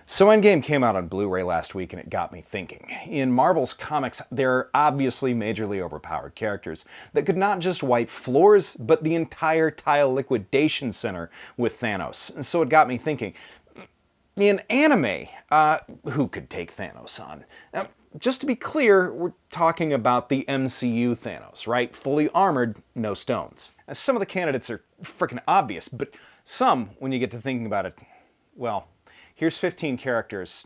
So Endgame came out on Blu-ray last week and it got me thinking. In Marvel's comics, there are obviously majorly overpowered characters that could not just wipe floors, but the entire tile liquidation center with Thanos. And so it got me thinking, in anime, who could take Thanos on? Now, just to be clear, we're talking about the MCU Thanos, right? Fully armored, no stones. Now, some of the candidates are freaking obvious, but some, when you get to thinking about it, well, here's 15 characters,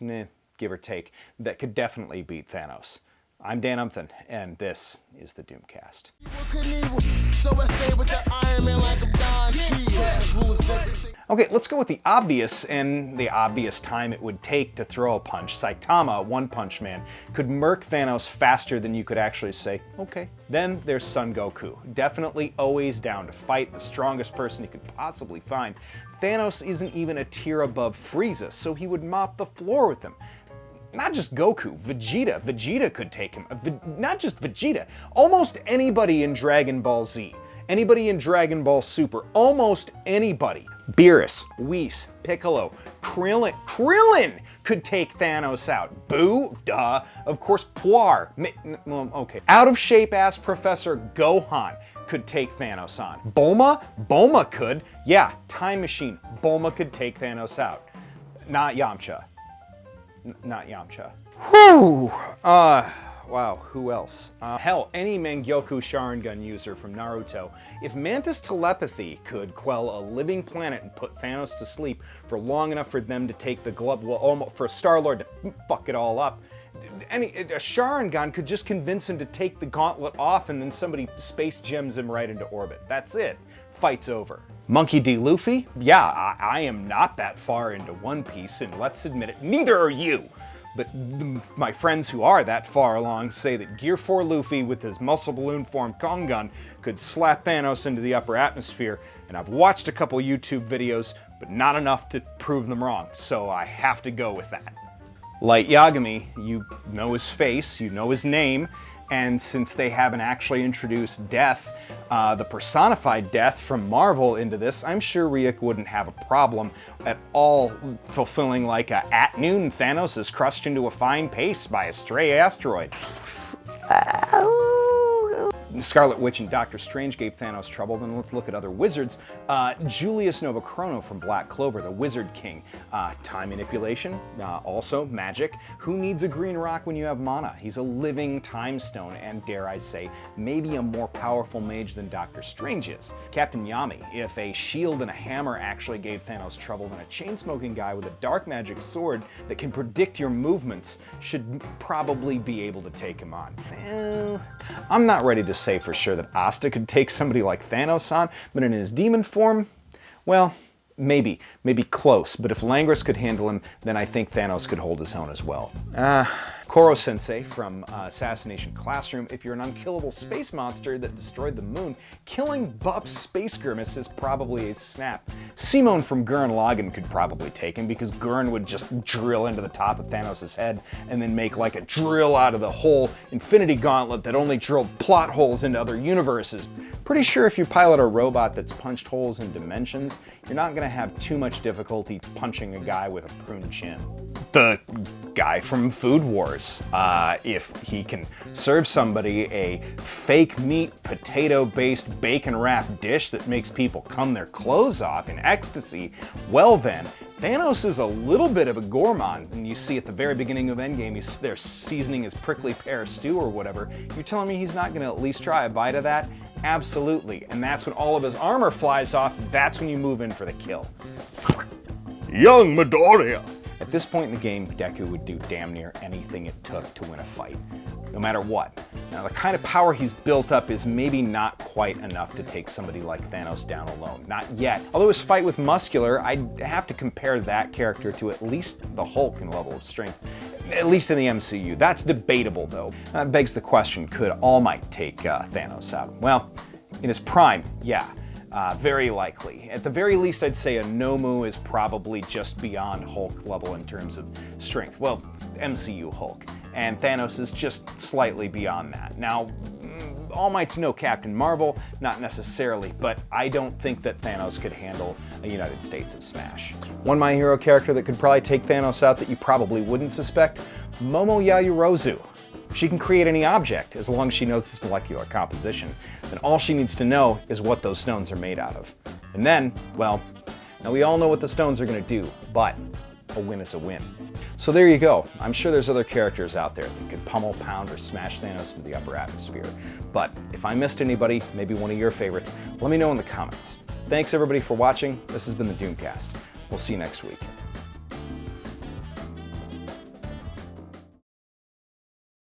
give or take, that could definitely beat Thanos. I'm Dan Umphin, and this is the Doomcast. Okay, let's go with the obvious, and the obvious time it would take to throw a punch. Saitama, One Punch Man, could murk Thanos faster than you could actually say, okay. Then there's Son Goku, definitely always down to fight, the strongest person he could possibly find. Thanos isn't even a tier above Frieza, so he would mop the floor with him. Not just Goku, Vegeta. Vegeta could take him. Not just Vegeta, almost anybody in Dragon Ball Z. Anybody in Dragon Ball Super. Almost anybody. Beerus, Whis, Piccolo, Krillin could take Thanos out. Boo, duh. Of course, Puar. Okay. Out of shape ass Professor Gohan could take Thanos on. Bulma could. Yeah, Time Machine. Bulma could take Thanos out. Not Yamcha. Not Yamcha. Whew! Wow, who else? Hell, any Mangyoku Sharingan user from Naruto. If Mantis telepathy could quell a living planet and put Thanos to sleep for long enough for them to take the glove, well, almost for Star-Lord to fuck it all up, a Sharingan could just convince him to take the gauntlet off and then somebody space gems him right into orbit. That's it. Fight's over. Monkey D. Luffy? Yeah, I am not that far into One Piece, and let's admit it, neither are you. But my friends who are that far along say that Gear 4 Luffy with his muscle balloon form Kong gun could slap Thanos into the upper atmosphere, and I've watched a couple YouTube videos, but not enough to prove them wrong, so I have to go with that. Light Yagami, you know his face, you know his name, and since they haven't actually introduced Death, the personified Death from Marvel into this, I'm sure Ryuk wouldn't have a problem at all fulfilling like a "at noon Thanos is crushed into a fine paste by a stray asteroid." Scarlet Witch and Doctor Strange gave Thanos trouble, then let's look at other wizards. Julius Novachrono from Black Clover, the Wizard King. Time manipulation, also magic. Who needs a green rock when you have mana? He's a living time stone, and dare I say, maybe a more powerful mage than Doctor Strange is. Captain Yami, if a shield and a hammer actually gave Thanos trouble, then a chain-smoking guy with a dark magic sword that can predict your movements should probably be able to take him on. I'm not ready to say for sure that Asta could take somebody like Thanos on, but in his demon form, well, maybe close. But if Langris could handle him, then I think Thanos could hold his own as well. Koro-sensei from Assassination Classroom, if you're an unkillable space monster that destroyed the moon, killing Buff's Space Grimace is probably a snap. Simone from Gurren Lagann could probably take him because Gurren would just drill into the top of Thanos' head and then make like a drill out of the whole Infinity Gauntlet that only drilled plot holes into other universes. Pretty sure if you pilot a robot that's punched holes in dimensions, you're not gonna have too much difficulty punching a guy with a pruned chin. The guy from Food Wars, if he can serve somebody a fake meat, potato-based bacon-wrapped dish that makes people cum their clothes off in ecstasy, well then, Thanos is a little bit of a gourmand, and you see at the very beginning of Endgame, they're seasoning his prickly pear stew or whatever. You're telling me he's not gonna at least try a bite of that? Absolutely, and that's when all of his armor flies off, that's when you move in for the kill. Young Midoriya! At this point in the game, Deku would do damn near anything it took to win a fight, no matter what. Now, the kind of power he's built up is maybe not quite enough to take somebody like Thanos down alone. Not yet. Although his fight with Muscular, I'd have to compare that character to at least the Hulk in level of strength, at least in the MCU. That's debatable, though. That begs the question, could All Might take Thanos out? Well, in his prime, yeah. Very likely. At the very least, I'd say a Nomu is probably just beyond Hulk level in terms of strength. Well, MCU Hulk. And Thanos is just slightly beyond that. Now, All Might's no Captain Marvel, not necessarily, but I don't think that Thanos could handle a United States of Smash. One My Hero character that could probably take Thanos out that you probably wouldn't suspect, Momo Yaoyorozu. She can create any object as long as she knows its molecular composition. Then all she needs to know is what those stones are made out of. And then, well, now we all know what the stones are going to do, but a win is a win. So there you go. I'm sure there's other characters out there that could pummel, pound, or smash Thanos into the upper atmosphere. But if I missed anybody, maybe one of your favorites, let me know in the comments. Thanks everybody for watching. This has been the Doomcast. We'll see you next week.